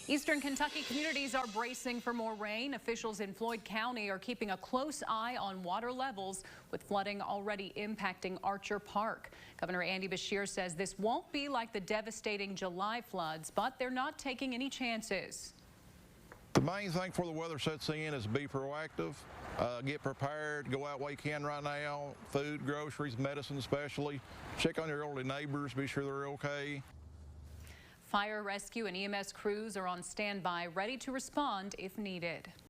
Eastern Kentucky communities are bracing for more rain. Officials in Floyd County are keeping a close eye on water levels, with flooding already impacting Archer Park. Governor Andy Beshear says this won't be like the devastating July floods, but they're not taking any chances. The main thing before the weather sets in is be proactive, get prepared, go out while you can right now, food, groceries, medicine especially. Check on your elderly neighbors, be sure they're okay. Fire, rescue, and EMS crews are on standby, ready to respond if needed.